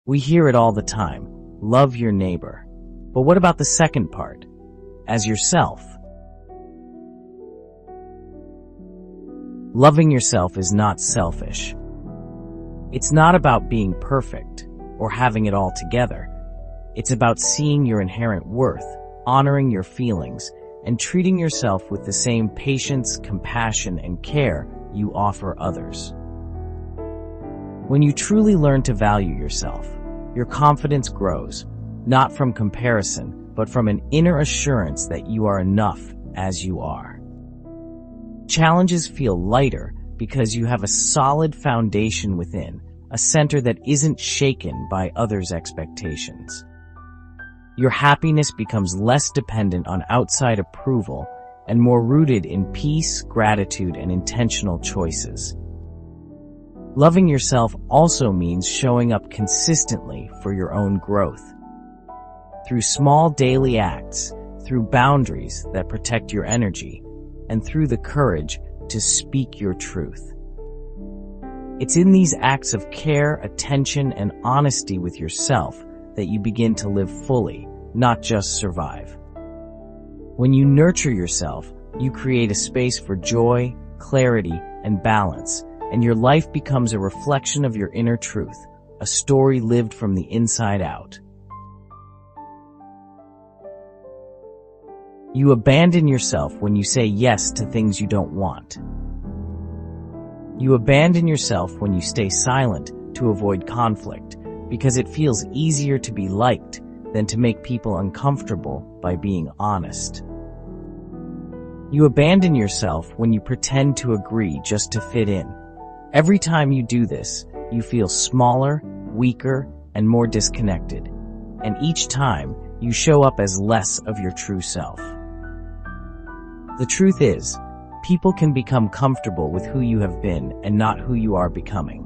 We hear it all the time. Love your neighbor. But what about the second part? As yourself. Loving yourself is not selfish. It's not about being perfect or having it all together. It's about seeing your inherent worth, honoring your feelings, and treating yourself with the same patience, compassion, and care you offer others. When you truly learn to value yourself, your confidence grows, not from comparison, but from an inner assurance that you are enough as you are. Challenges feel lighter because you have a solid foundation within, a center that isn't shaken by others' expectations. Your happiness becomes less dependent on outside approval and more rooted in peace, gratitude, and intentional choices. Loving yourself also means showing up consistently for your own growth. Through small daily acts, through boundaries that protect your energy, and through the courage to speak your truth. It's in these acts of care, attention, and honesty with yourself that you begin to live fully, not just survive. When you nurture yourself, you create a space for joy, clarity, and balance, and your life becomes a reflection of your inner truth, a story lived from the inside out. You abandon yourself when you say yes to things you don't want. You abandon yourself when you stay silent to avoid conflict, because it feels easier to be liked than to make people uncomfortable by being honest. You abandon yourself when you pretend to agree just to fit in. Every time you do this, you feel smaller, weaker, and more disconnected. And each time, you show up as less of your true self. The truth is, people can become comfortable with who you have been and not who you are becoming.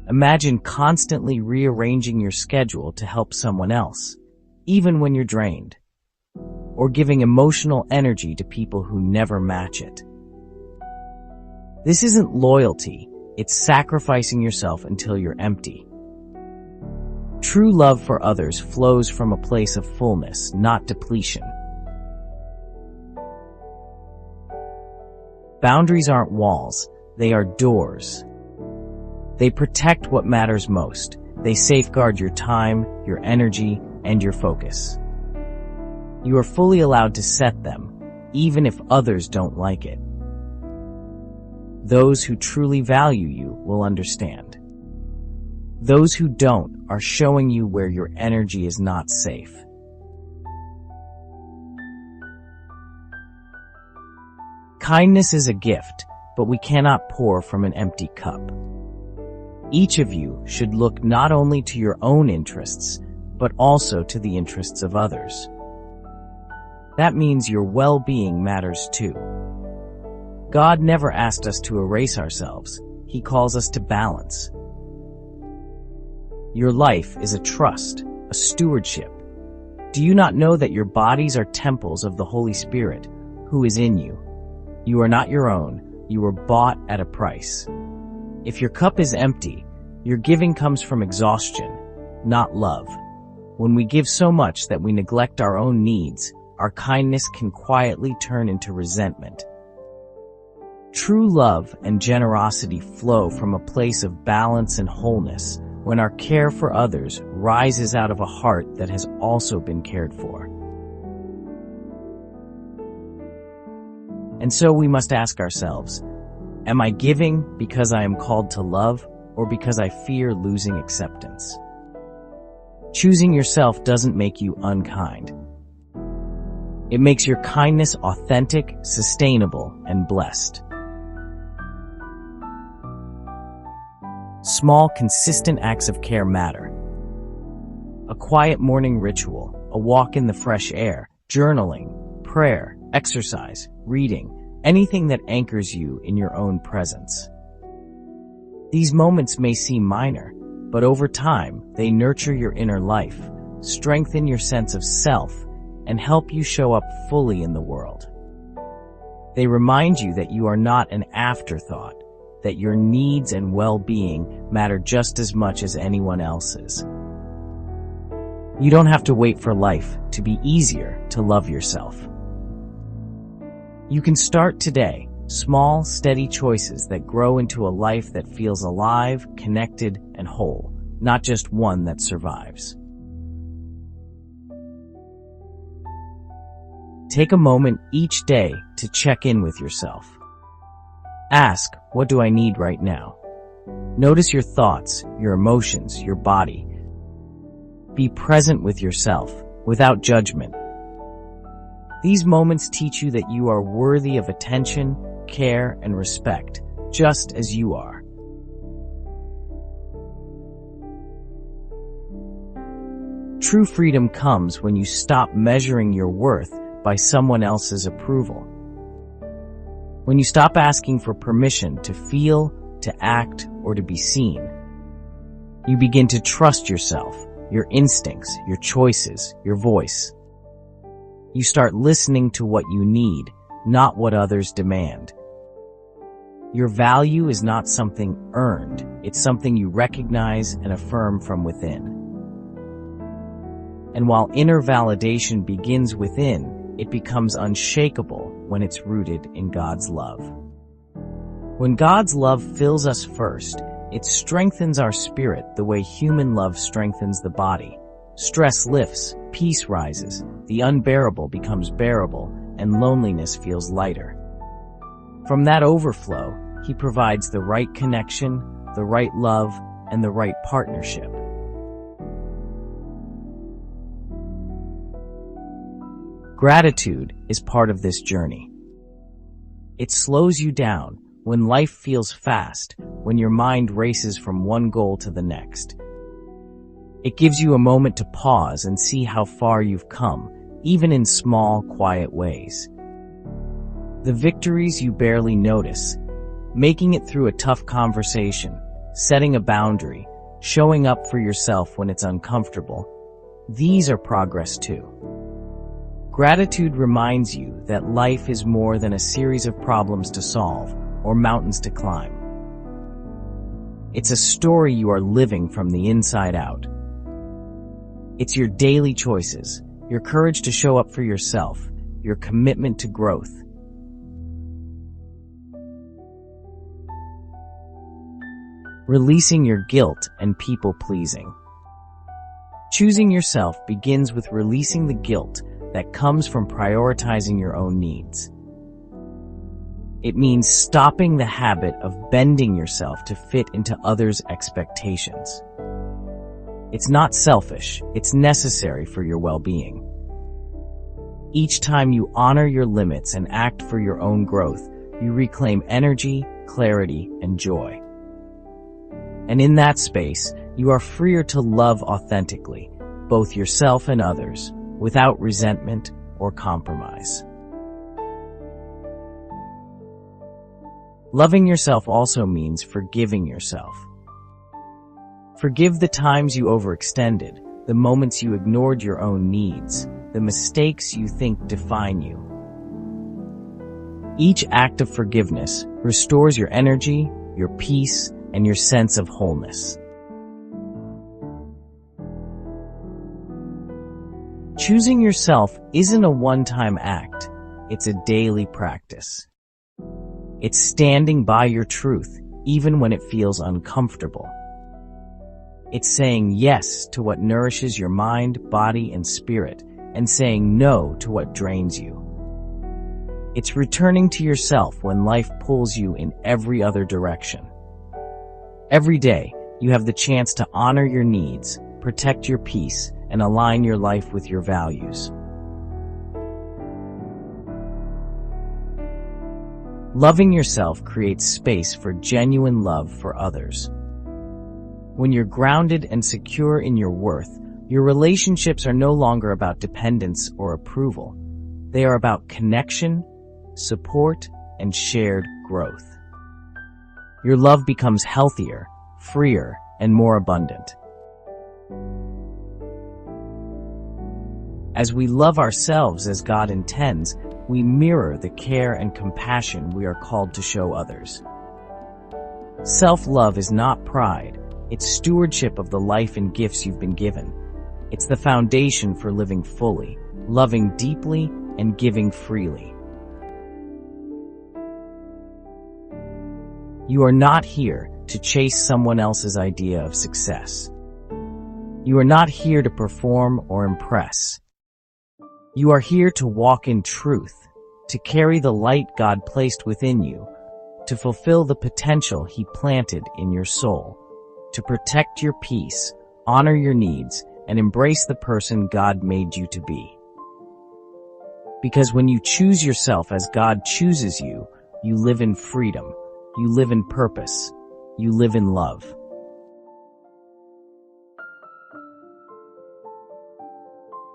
Imagine constantly rearranging your schedule to help someone else, even when you're drained, or giving emotional energy to people who never match it. This isn't loyalty, it's sacrificing yourself until you're empty. True love for others flows from a place of fullness, not depletion. Boundaries aren't walls, they are doors. They protect what matters most. They safeguard your time, your energy, and your focus. You are fully allowed to set them, even if others don't like it. Those who truly value you will understand. Those who don't are showing you where your energy is not safe. Kindness is a gift, but we cannot pour from an empty cup. Each of you should look not only to your own interests, but also to the interests of others. That means your well-being matters too. God never asked us to erase ourselves. He calls us to balance. Your life is a trust, a stewardship. Do you not know that your bodies are temples of the Holy Spirit, who is in you? You are not your own. You were bought at a price. If your cup is empty, your giving comes from exhaustion, not love. When we give so much that we neglect our own needs, our kindness can quietly turn into resentment. True love and generosity flow from a place of balance and wholeness when our care for others rises out of a heart that has also been cared for. And so we must ask ourselves, am I giving because I am called to love or because I fear losing acceptance? Choosing yourself doesn't make you unkind. It makes your kindness authentic, sustainable, and blessed. Small, consistent acts of care matter. A quiet morning ritual, a walk in the fresh air, journaling, prayer, exercise, reading, anything that anchors you in your own presence. These moments may seem minor, but over time, they nurture your inner life, strengthen your sense of self, and help you show up fully in the world. They remind you that you are not an afterthought. that your needs and well-being matter just as much as anyone else's. You don't have to wait for life to be easier to love yourself. You can start today, small, steady choices that grow into a life that feels alive, connected, and whole, not just one that survives. Take a moment each day to check in with yourself. Ask, what do I need right now? Notice your thoughts, your emotions, your body. Be present with yourself, without judgment. These moments teach you that you are worthy of attention, care, and respect, just as you are. True freedom comes when you stop measuring your worth by someone else's approval. When you stop asking for permission to feel, to act, or to be seen, you begin to trust yourself, your instincts, your choices, your voice. You start listening to what you need, not what others demand. Your value is not something earned, it's something you recognize and affirm from within. And while inner validation begins within, it becomes unshakable when it's rooted in God's love. When God's love fills us first, it strengthens our spirit the way human love strengthens the body. Stress lifts, peace rises, the unbearable becomes bearable, and loneliness feels lighter. From that overflow, He provides the right connection, the right love, and the right partnership. Gratitude is part of this journey. It slows you down when life feels fast, when your mind races from one goal to the next. It gives you a moment to pause and see how far you've come, even in small, quiet ways. The victories you barely notice, making it through a tough conversation, setting a boundary, showing up for yourself when it's uncomfortable, these are progress too. Gratitude reminds you that life is more than a series of problems to solve or mountains to climb. It's a story you are living from the inside out. It's your daily choices, your courage to show up for yourself, your commitment to growth. Releasing your guilt and people-pleasing. Choosing yourself begins with releasing the guilt that comes from prioritizing your own needs. It means stopping the habit of bending yourself to fit into others' expectations. It's not selfish, it's necessary for your well-being. Each time you honor your limits and act for your own growth, you reclaim energy, clarity, and joy. And in that space, you are freer to love authentically, both yourself and others, without resentment or compromise. Loving yourself also means forgiving yourself. Forgive the times you overextended, the moments you ignored your own needs, the mistakes you think define you. Each act of forgiveness restores your energy, your peace, and your sense of wholeness. Choosing yourself isn't a one-time act, it's a daily practice. It's standing by your truth, even when it feels uncomfortable. It's saying yes to what nourishes your mind, body, and spirit, and saying no to what drains you. It's returning to yourself when life pulls you in every other direction. Every day, you have the chance to honor your needs, protect your peace, and align your life with your values. Loving yourself creates space for genuine love for others. When you're grounded and secure in your worth, your relationships are no longer about dependence or approval. They are about connection, support, and shared growth. Your love becomes healthier, freer, and more abundant. As we love ourselves as God intends, we mirror the care and compassion we are called to show others. Self-love is not pride. It's stewardship of the life and gifts you've been given. It's the foundation for living fully, loving deeply, and giving freely. You are not here to chase someone else's idea of success. You are not here to perform or impress. You are here to walk in truth, to carry the light God placed within you, to fulfill the potential He planted in your soul, to protect your peace, honor your needs, and embrace the person God made you to be. Because when you choose yourself as God chooses you, you live in freedom, you live in purpose, you live in love.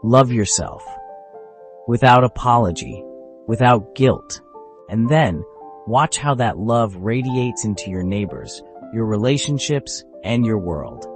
Love yourself, without apology, without guilt, and then watch how that love radiates into your neighbors, your relationships, and your world.